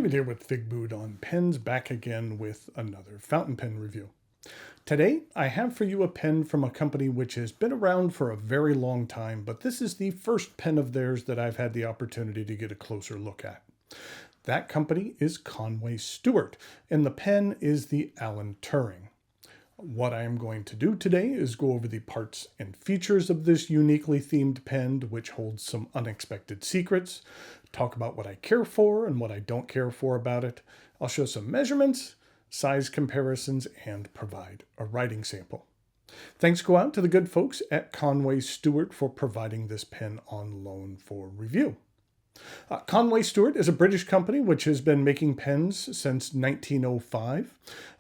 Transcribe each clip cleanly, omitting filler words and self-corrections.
David here with Figboot on Pens, back again with another fountain pen review. Today, I have for you a pen from a company which has been around for a very long time, but this is the first pen of theirs that I've had the opportunity to get a closer look at. That company is Conway Stewart, and the pen is the Alan Turing. What I am going to do today is go over the parts and features of this uniquely themed pen, which holds some unexpected secrets, talk about what I care for and what I don't care for about it. I'll show some measurements, size comparisons, and provide a writing sample. Thanks go out to the good folks at Conway Stewart for providing this pen on loan for review. Conway Stewart is a British company which has been making pens since 1905.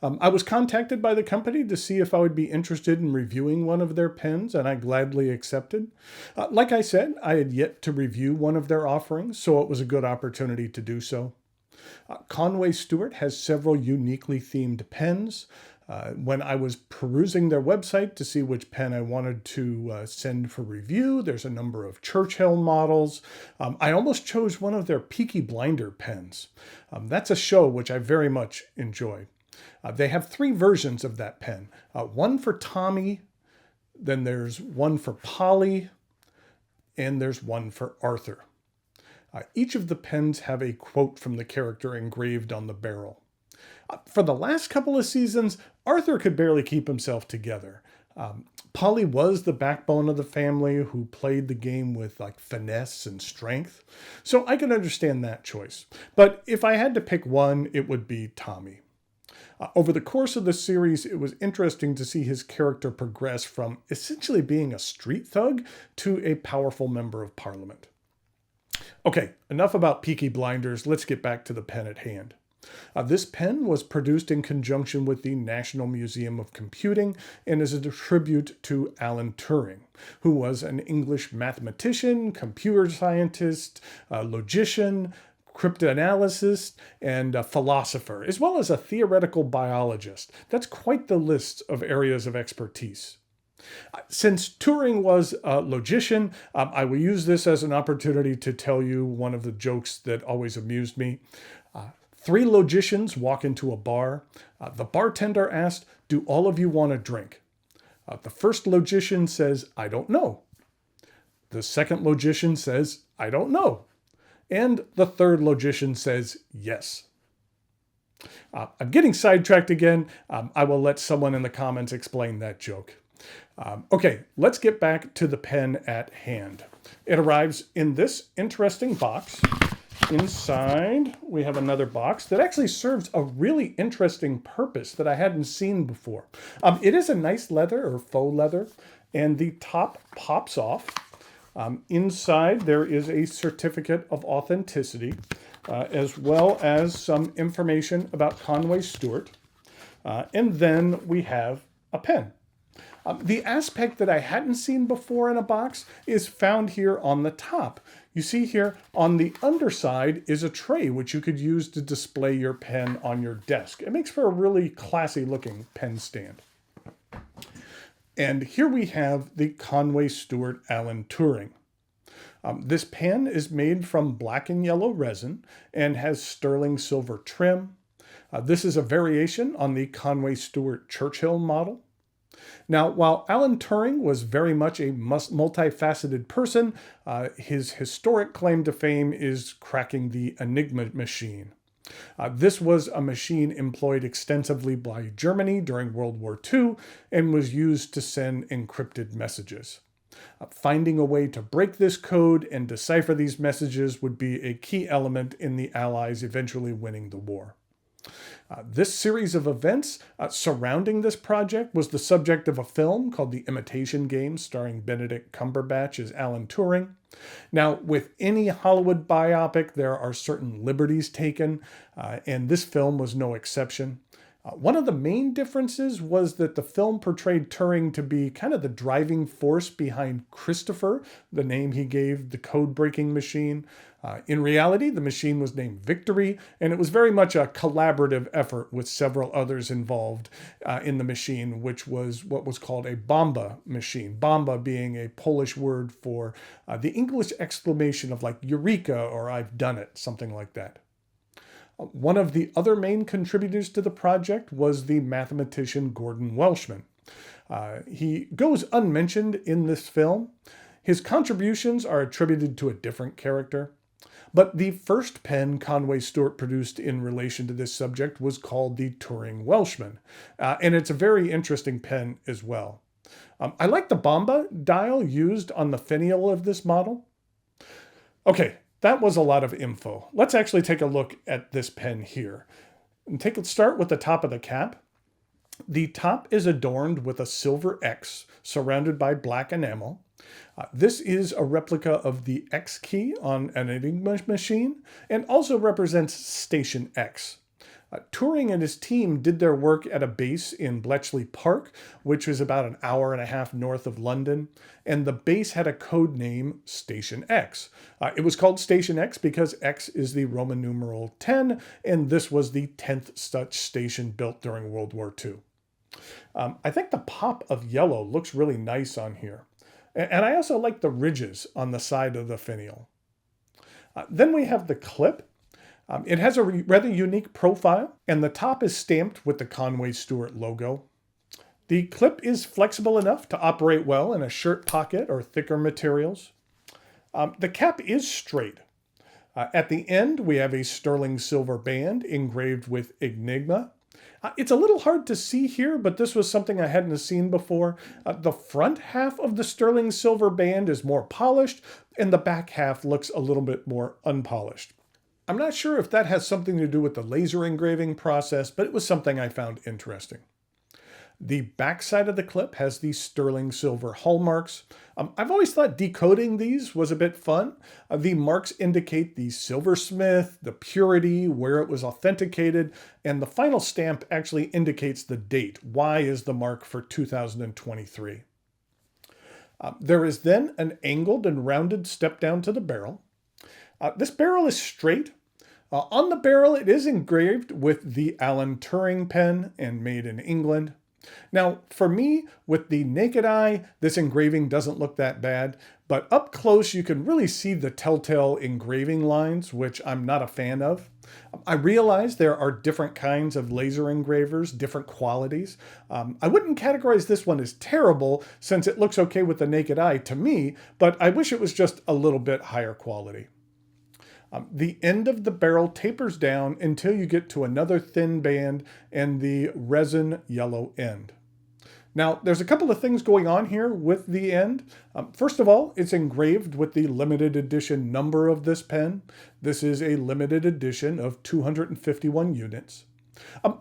I was contacted by the company to see if I would be interested in reviewing one of their pens, and I gladly accepted. Like I said, I had yet to review one of their offerings, so it was a good opportunity to do so. Conway Stewart has several uniquely themed pens. When I was perusing their website to see which pen I wanted to send for review, there's a number of Churchill models. I almost chose one of their Peaky Blinder pens. That's a show which I very much enjoy. They have three versions of that pen. One for Tommy, then there's one for Polly, and there's one for Arthur. Each of the pens have a quote from the character engraved on the barrel. For the last couple of seasons, Arthur could barely keep himself together. Polly was the backbone of the family who played the game with finesse and strength, so I can understand that choice. But if I had to pick one, it would be Tommy. Over the course of the series, it was interesting to see his character progress from essentially being a street thug to a powerful member of parliament. Okay, enough about Peaky Blinders. Let's get back to the pen at hand. This pen was produced in conjunction with the National Museum of Computing and is a tribute to Alan Turing, who was an English mathematician, computer scientist, logician, cryptanalyst, and a philosopher, as well as a theoretical biologist. That's quite the list of areas of expertise. Since Turing was a logician, I will use this as an opportunity to tell you one of the jokes that always amused me. Three logicians walk into a bar. The bartender asked, "Do all of you want a drink?" The first logician says, "I don't know." The second logician says, "I don't know." And the third logician says, "Yes." I'm getting sidetracked again. I will let someone in the comments explain that joke. Okay, let's get back to the pen at hand. It arrives in this interesting box. Inside, we have another box that actually serves a really interesting purpose that I hadn't seen before. It is a nice leather or faux leather, and the top pops off. Inside, there is a certificate of authenticity, as well as some information about Conway Stewart. And then we have a pen. The aspect that I hadn't seen before in a box is found here on the top. You see here on the underside is a tray which you could use to display your pen on your desk. It makes for a really classy looking pen stand. And here we have the Conway Stewart Alan Turing. This pen is made from black and yellow resin and has sterling silver trim. This is a variation on the Conway Stewart Churchill model. Now, while Alan Turing was very much a multifaceted person, his historic claim to fame is cracking the Enigma machine. This was a machine employed extensively by Germany during World War II and was used to send encrypted messages. Finding a way to break this code and decipher these messages would be a key element in the Allies eventually winning the war. This series of events surrounding this project was the subject of a film called The Imitation Game, starring Benedict Cumberbatch as Alan Turing. Now, with any Hollywood biopic, there are certain liberties taken, and this film was no exception. One of the main differences was that the film portrayed Turing to be kind of the driving force behind Christopher, the name he gave the code-breaking machine. In reality, the machine was named Victory, and it was very much a collaborative effort with several others involved in the machine, which was what was called a bomba machine. Bomba being a Polish word for the English exclamation of like Eureka or I've done it, something like that. One of the other main contributors to the project was the mathematician Gordon Welshman. He goes unmentioned in this film. His contributions are attributed to a different character. But the first pen Conway Stewart produced in relation to this subject was called the Turing Welshman. And it's a very interesting pen as well. I like the Bomba dial used on the finial of this model. Okay, that was a lot of info. Let's actually take a look at this pen here. Start with the top of the cap. The top is adorned with a silver X surrounded by black enamel. This is a replica of the X key on an Enigma machine and also represents Station X. Turing and his team did their work at a base in Bletchley Park, which is about an hour and a half north of London, and the base had a code name Station X. It was called Station X because X is the Roman numeral 10, and this was the 10th such station built during World War II. I think the pop of yellow looks really nice on here. And I also like the ridges on the side of the finial. Then we have the clip. It has a rather unique profile, and the top is stamped with the Conway Stewart logo. The clip is flexible enough to operate well in a shirt pocket or thicker materials. The cap is straight. At the end, we have a sterling silver band engraved with Enigma. It's a little hard to see here, but this was something I hadn't seen before. The front half of the sterling silver band is more polished, and the back half looks a little bit more unpolished. I'm not sure if that has something to do with the laser engraving process, but it was something I found interesting. The back side of the clip has these sterling silver hallmarks. I've always thought decoding these was a bit fun. The marks indicate the silversmith, the purity, where it was authenticated, and the final stamp actually indicates the date. Y is the mark for 2023. There is then an angled and rounded step down to the barrel. This barrel is straight. On the barrel, it is engraved with the Alan Turing pen and made in England. Now, for me, with the naked eye, this engraving doesn't look that bad, but up close you can really see the telltale engraving lines, which I'm not a fan of. I realize there are different kinds of laser engravers, different qualities. I wouldn't categorize this one as terrible since it looks okay with the naked eye to me, but I wish it was just a little bit higher quality. The end of the barrel tapers down until you get to another thin band and the resin yellow end. Now, there's a couple of things going on here with the end. First of all, it's engraved with the limited edition number of this pen. This is a limited edition of 251 units.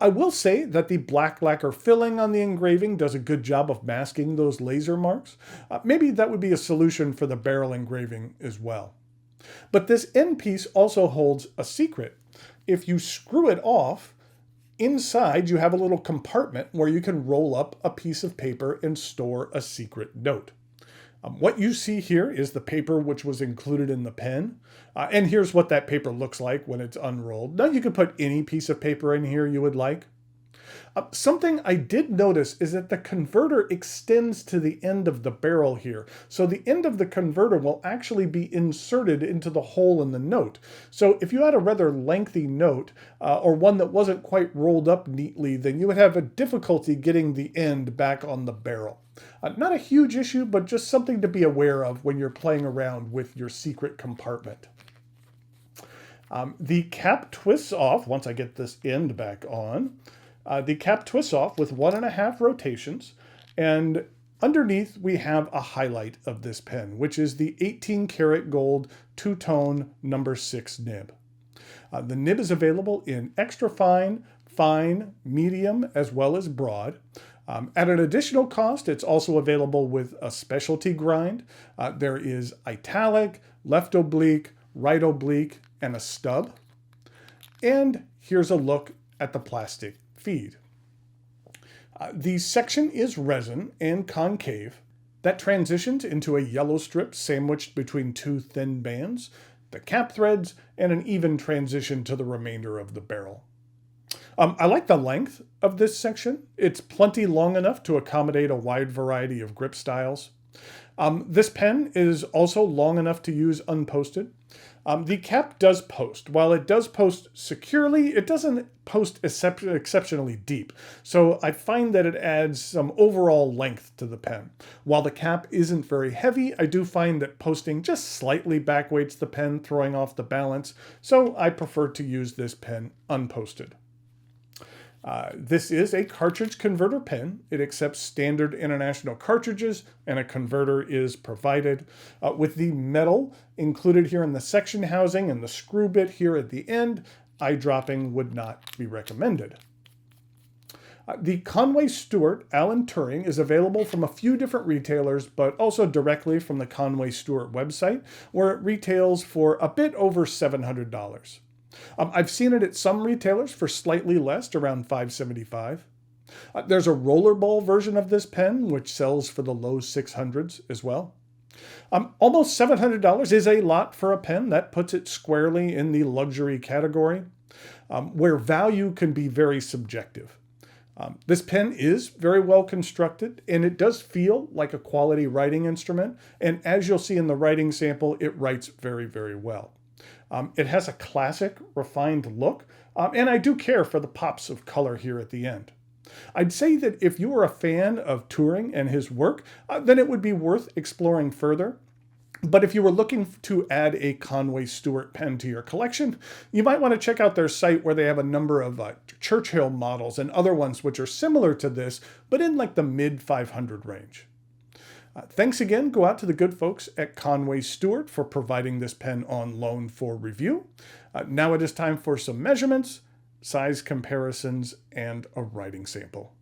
I will say that the black lacquer filling on the engraving does a good job of masking those laser marks. Maybe that would be a solution for the barrel engraving as well. But this end piece also holds a secret. If you screw it off, inside you have a little compartment where you can roll up a piece of paper and store a secret note. What you see here is the paper which was included in the pen. And here's what that paper looks like when it's unrolled. Now you can put any piece of paper in here you would like. Something I did notice is that the converter extends to the end of the barrel here. So the end of the converter will actually be inserted into the hole in the note. So if you had a rather lengthy note or one that wasn't quite rolled up neatly, then you would have a difficulty getting the end back on the barrel. Not a huge issue, but just something to be aware of when you're playing around with your secret compartment. The cap twists off once I get this end back on. The cap twists off with 1.5 rotations, and underneath we have a highlight of this pen, which is the 18 karat gold two-tone number 6 nib. The nib is available in extra fine, fine, medium, as well as broad. At an additional cost, it's also available with a specialty grind. There is italic, left oblique, right oblique, and a stub. And here's a look at the plastic feed. The section is resin and concave. That transitions into a yellow strip sandwiched between two thin bands, the cap threads, and an even transition to the remainder of the barrel. I like the length of this section. It's plenty long enough to accommodate a wide variety of grip styles. This pen is also long enough to use unposted. The cap does post. While it does post securely, it doesn't post exceptionally deep. So I find that it adds some overall length to the pen. While the cap isn't very heavy, I do find that posting just slightly backweights the pen, throwing off the balance. So I prefer to use this pen unposted. This is a cartridge converter pen. It accepts standard international cartridges, and a converter is provided. With the metal included here in the section housing and the screw bit here at the end, eyedropping would not be recommended. The Conway Stewart Alan Turing is available from a few different retailers, but also directly from the Conway Stewart website, where it retails for a bit over $700. I've seen it at some retailers for slightly less, around $575. There's a rollerball version of this pen, which sells for the low 600s as well. Almost $700 is a lot for a pen. That puts it squarely in the luxury category, where value can be very subjective. This pen is very well constructed, and it does feel like a quality writing instrument. And as you'll see in the writing sample, it writes very, very well. It has a classic, refined look, and I do care for the pops of color here at the end. I'd say that if you are a fan of Turing and his work, then it would be worth exploring further. But if you were looking to add a Conway Stewart pen to your collection, you might want to check out their site, where they have a number of Churchill models and other ones which are similar to this, but in like the mid 500 range. Thanks again go out to the good folks at Conway Stewart for providing this pen on loan for review. Now it is time for some measurements, size comparisons, and a writing sample.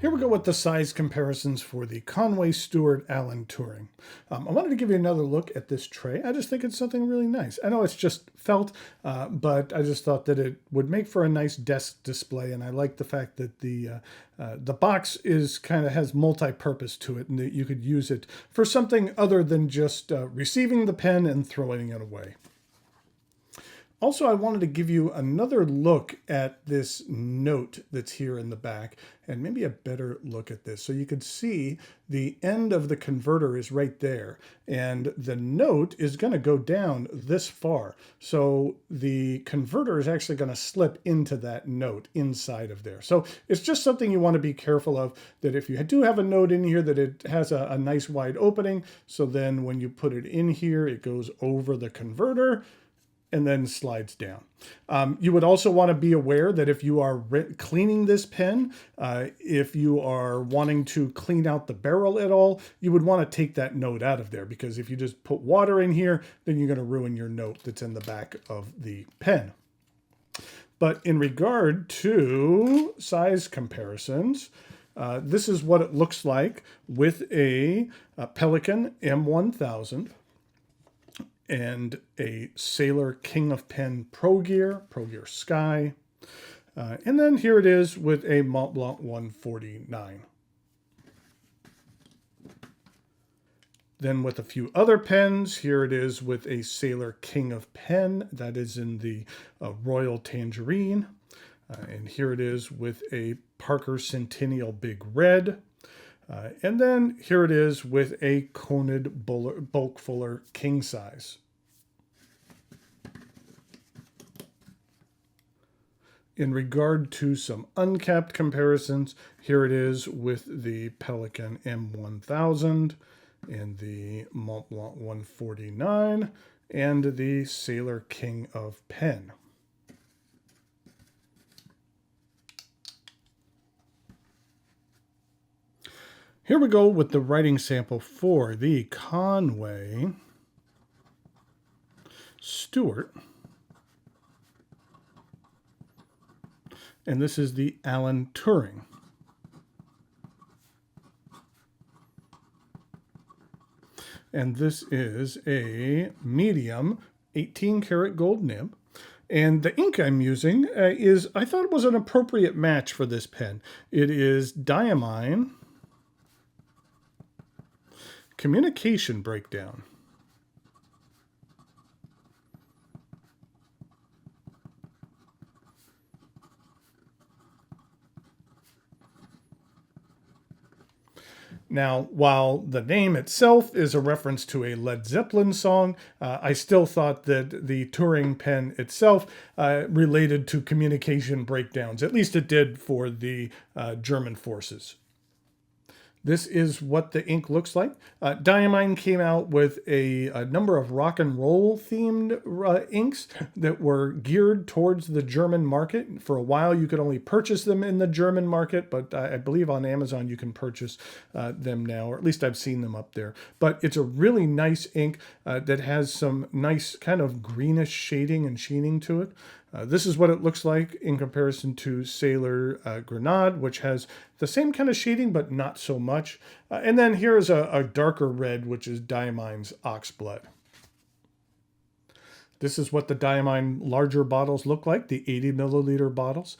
Here we go with the size comparisons for the Conway Stewart Alan Turing. I wanted to give you another look at this tray. I just think it's something really nice. I know it's just felt, but I just thought that it would make for a nice desk display, and I like the fact that the box is has multi-purpose to it, and that you could use it for something other than just receiving the pen and throwing it away. Also, I wanted to give you another look at this note that's here in the back, and maybe a better look at this. So you could see the end of the converter is right there, and the note is going to go down this far. So the converter is actually going to slip into that note inside of there. So it's just something you want to be careful of, that if you do have a note in here, that it has a nice wide opening. So then when you put it in here, it goes over the converter and then slides down. You would also want to be aware that if you are cleaning this pen, if you are wanting to clean out the barrel at all, you would want to take that note out of there, because if you just put water in here, then you're going to ruin your note that's in the back of the pen. But in regard to size comparisons, this is what it looks like with a Pelikan M1000. And a Sailor King of Pen Pro Gear Sky. And then here it is with a Mont Blanc 149. Then with a few other pens, here it is with a Sailor King of Pen, that is in the Royal Tangerine. And here it is with a Parker Centennial Big Red. And then here it is with a Conid Bulk Fuller King Size. In regard to some uncapped comparisons, here it is with the Pelikan M1000 and the Mont Blanc 149 and the Sailor King of Pen. Here we go with the writing sample for the Conway Stewart. And this is the Alan Turing. And this is a medium 18 karat gold nib. And the ink I'm using I thought it was an appropriate match for this pen. It is Diamine Communication Breakdown. Now, while the name itself is a reference to a Led Zeppelin song, I still thought that the Turing pen itself related to communication breakdowns. At least it did for the German forces. This is what the ink looks like. Diamine came out with a number of rock and roll themed inks that were geared towards the German market. For a while, you could only purchase them in the German market, but I believe on Amazon you can purchase them now, or at least I've seen them up there. But it's a really nice ink that has some nice kind of greenish shading and sheening to it. This is what it looks like in comparison to Sailor Grenade, which has the same kind of shading, but not so much. And then here's a darker red, which is Diamine's Oxblood. This is what the Diamine larger bottles look like, the 80 milliliter bottles.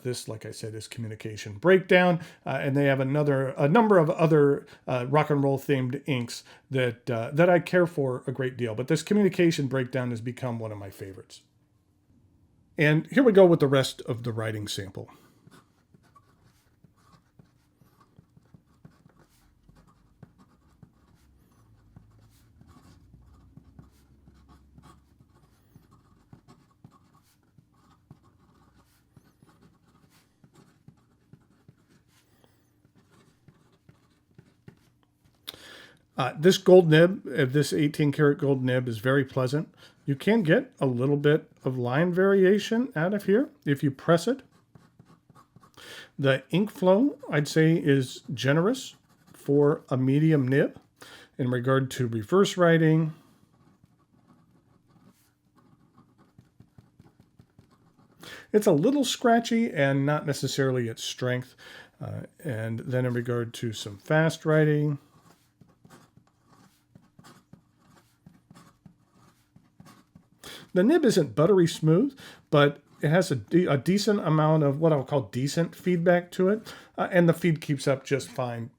This, like I said, is Communication Breakdown. And they have a number of other rock and roll themed inks that I care for a great deal. But this Communication Breakdown has become one of my favorites. And here we go with the rest of the writing sample. This gold nib, this 18 karat gold nib is very pleasant. You can get a little bit of line variation out of here if you press it. The ink flow, I'd say, is generous for a medium nib. In regard to reverse writing, it's a little scratchy and not necessarily its strength. And then in regard to some fast writing, the nib isn't buttery smooth, but it has a decent amount of what I'll call decent feedback to it, and the feed keeps up just fine.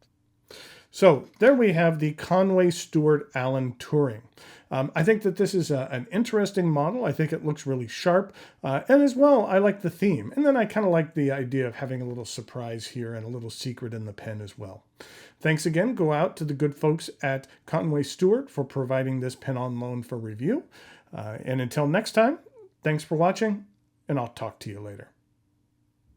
So there we have the Conway Stewart Alan Turing. I think that this is an interesting model. I think it looks really sharp. And as well, I like the theme. And then I kind of like the idea of having a little surprise here and a little secret in the pen as well. Thanks again. Go out to the good folks at Conway Stewart for providing this pen on loan for review. And until next time, thanks for watching, and I'll talk to you later.